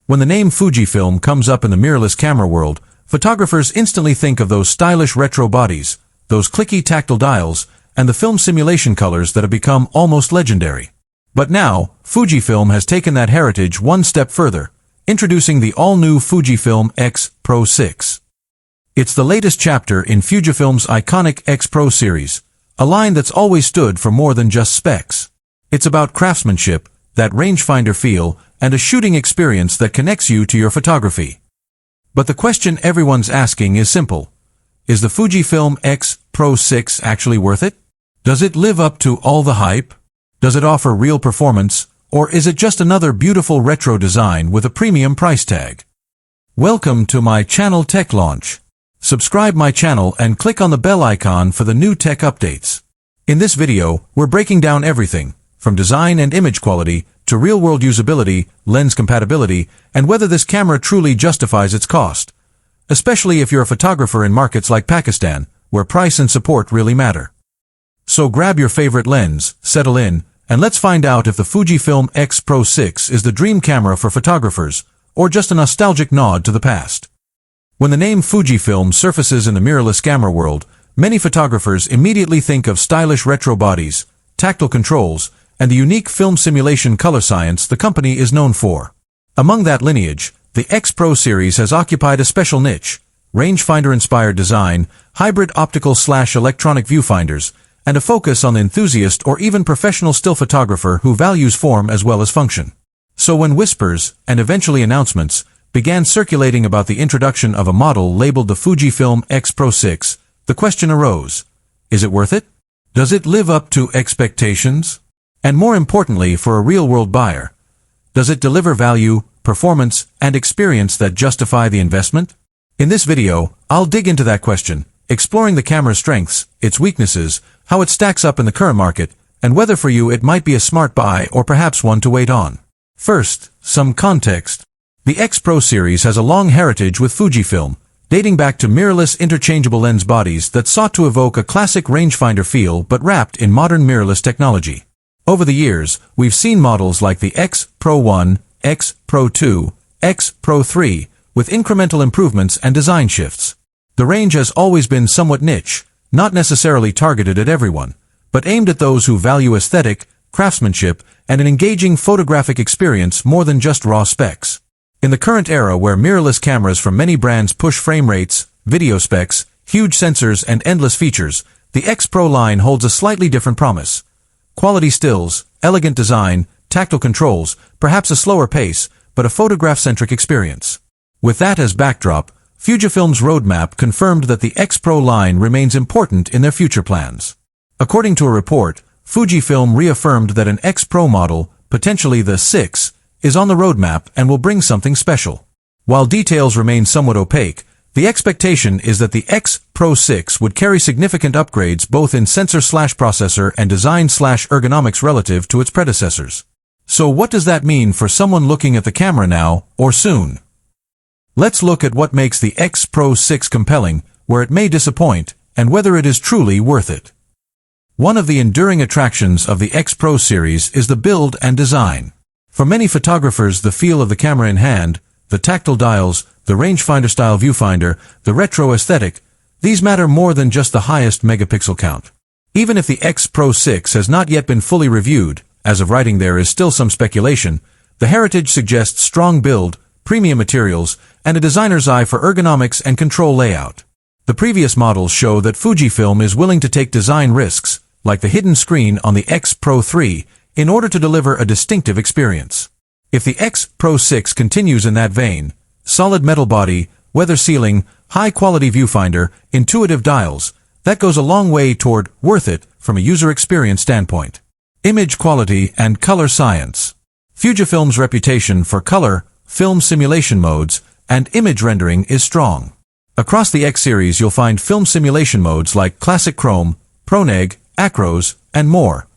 When the name Fujifilm comes up in the mirrorless camera world, photographers instantly think of those stylish retro bodies, those clicky tactile dials, and the film simulation colors that have become almost legendary. But now, Fujifilm has taken that heritage one step further, introducing the all-new Fujifilm X-Pro6. It's the latest chapter in Fujifilm's iconic X-Pro series, a line that's always stood for more than just specs. It's about craftsmanship, that rangefinder feel, and a shooting experience that connects you to your photography. But the question everyone's asking is simple. Is the Fujifilm X-Pro6 actually worth it? Does it live up to all the hype? Does it offer real performance, or is it just another beautiful retro design with a premium price tag? Welcome to my channel Tech Launch. Subscribe my channel and click on the bell icon for the new tech updates. In this video, we're breaking down everything, from design and image quality, to real-world usability, lens compatibility, and whether this camera truly justifies its cost. Especially if you're a photographer in markets like Pakistan, where price and support really matter. So grab your favorite lens, settle in, and let's find out if the Fujifilm X-Pro6 is the dream camera for photographers, or just a nostalgic nod to the past. When the name Fujifilm surfaces in the mirrorless camera world, many photographers immediately think of stylish retro bodies, tactile controls, and the unique film simulation color science the company is known for. Among that lineage, the X-Pro series has occupied a special niche: rangefinder-inspired design, hybrid optical/electronic viewfinders, and a focus on the enthusiast or even professional still photographer who values form as well as function. So when whispers, and eventually announcements, began circulating about the introduction of a model labeled the Fujifilm X-Pro6, the question arose: is it worth it? Does it live up to expectations? And more importantly, for a real-world buyer, does it deliver value, performance, and experience that justify the investment? In this video, I'll dig into that question, exploring the camera's strengths, its weaknesses, how it stacks up in the current market, and whether for you it might be a smart buy or perhaps one to wait on. First, some context. The X-Pro series has a long heritage with Fujifilm, dating back to mirrorless interchangeable lens bodies that sought to evoke a classic rangefinder feel but wrapped in modern mirrorless technology. Over the years, we've seen models like the X-Pro1, X-Pro2, X-Pro3, with incremental improvements and design shifts. The range has always been somewhat niche, not necessarily targeted at everyone, but aimed at those who value aesthetic, craftsmanship, and an engaging photographic experience more than just raw specs. In the current era where mirrorless cameras from many brands push frame rates, video specs, huge sensors, and endless features, the X-Pro line holds a slightly different promise. Quality stills, elegant design, tactile controls, perhaps a slower pace, but a photograph-centric experience. With that as backdrop, Fujifilm's roadmap confirmed that the X-Pro line remains important in their future plans. According to a report, Fujifilm reaffirmed that an X-Pro model, potentially the 6, is on the roadmap and will bring something special. While details remain somewhat opaque, the expectation is that the X-Pro6 would carry significant upgrades both in sensor/processor and design/ergonomics relative to its predecessors. So what does that mean for someone looking at the camera now, or soon? Let's look at what makes the X-Pro6 compelling, where it may disappoint, and whether it is truly worth it. One of the enduring attractions of the X-Pro series is the build and design. For many photographers, the feel of the camera in hand, the tactile dials, the rangefinder-style viewfinder, the retro aesthetic, these matter more than just the highest megapixel count. Even if the X-Pro6 has not yet been fully reviewed, as of writing there is still some speculation, the heritage suggests strong build, premium materials, and a designer's eye for ergonomics and control layout. The previous models show that Fujifilm is willing to take design risks, like the hidden screen on the X-Pro3, in order to deliver a distinctive experience. If the X-Pro6 continues in that vein, solid metal body, weather sealing, high-quality viewfinder, intuitive dials, that goes a long way toward worth it from a user experience standpoint. Image quality and color science. Fujifilm's reputation for color, film simulation modes, and image rendering is strong. Across the X series you'll find film simulation modes like Classic Chrome, ProNeg, Acros, and more.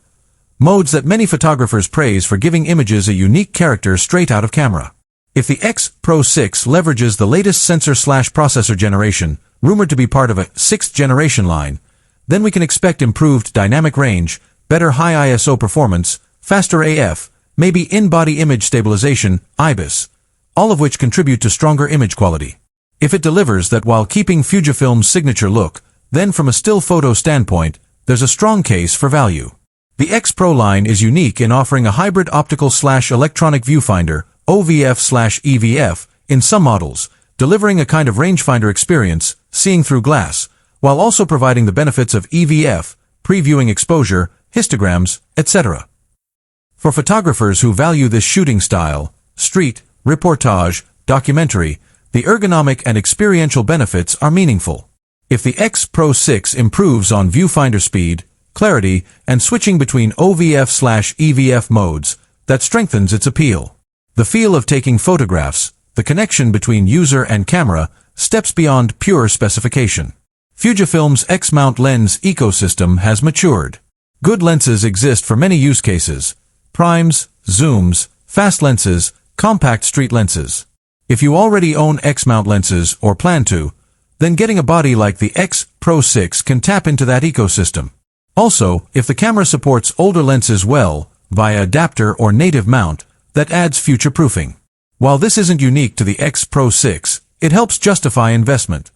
Modes that many photographers praise for giving images a unique character straight out of camera. If the X-Pro6 leverages the latest sensor/processor generation, rumored to be part of a 6th generation line, then we can expect improved dynamic range, better high ISO performance, faster AF, maybe in-body image stabilization, IBIS, all of which contribute to stronger image quality. If it delivers that while keeping Fujifilm's signature look, then from a still photo standpoint, there's a strong case for value. The X Pro line is unique in offering a hybrid optical/electronic viewfinder, OVF/EVF, in some models, delivering a kind of rangefinder experience, seeing through glass, while also providing the benefits of EVF, previewing exposure, histograms, etc. For photographers who value this shooting style, street, reportage, documentary, the ergonomic and experiential benefits are meaningful. If the X-Pro6 improves on viewfinder speed, clarity, and switching between OVF/EVF modes, that strengthens its appeal. The feel of taking photographs, the connection between user and camera, steps beyond pure specification. Fujifilm's X-mount lens ecosystem has matured. Good lenses exist for many use cases: primes, zooms, fast lenses, compact street lenses. If you already own X-mount lenses or plan to, then getting a body like the X-Pro6 can tap into that ecosystem. Also, if the camera supports older lenses well, via adapter or native mount, that adds future-proofing. While this isn't unique to the X-Pro6, it helps justify investment.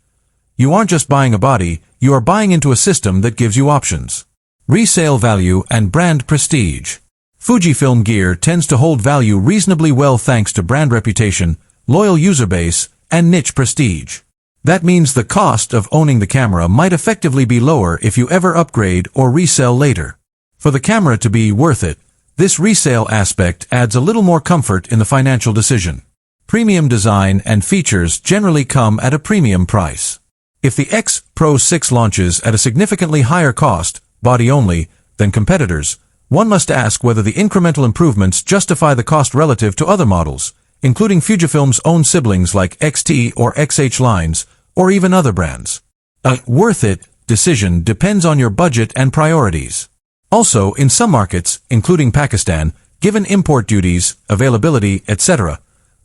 You aren't just buying a body, you are buying into a system that gives you options. Resale value and brand prestige. Fujifilm gear tends to hold value reasonably well thanks to brand reputation, loyal user base, and niche prestige. That means the cost of owning the camera might effectively be lower if you ever upgrade or resell later. For the camera to be worth it, this resale aspect adds a little more comfort in the financial decision. Premium design and features generally come at a premium price. If the X-Pro6 launches at a significantly higher cost, body only, than competitors, one must ask whether the incremental improvements justify the cost relative to other models, including Fujifilm's own siblings like XT or XH lines, or even other brands. A worth it decision depends on your budget and priorities. Also, in some markets, including Pakistan, given import duties, availability, etc.,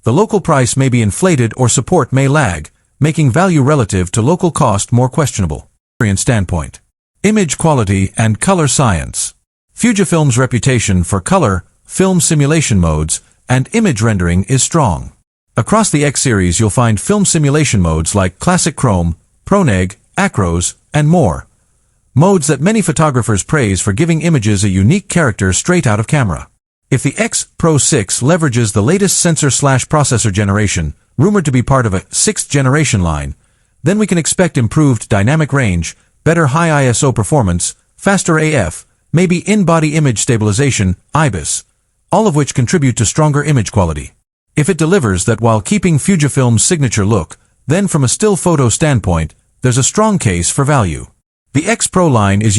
the local price may be inflated or support may lag, making value relative to local cost more questionable. Standpoint. Image quality and color science. Fujifilm's reputation for color, film simulation modes, and image rendering is strong. Across the X series you'll find film simulation modes like Classic Chrome, ProNeg, Acros, and more. Modes that many photographers praise for giving images a unique character straight out of camera. If the X-Pro6 leverages the latest sensor/processor generation, rumored to be part of a 6th generation line, then we can expect improved dynamic range, better high ISO performance, faster AF, maybe in-body image stabilization, IBIS, all of which contribute to stronger image quality. If it delivers that while keeping Fujifilm's signature look, then from a still photo standpoint, there's a strong case for value. The X Pro line is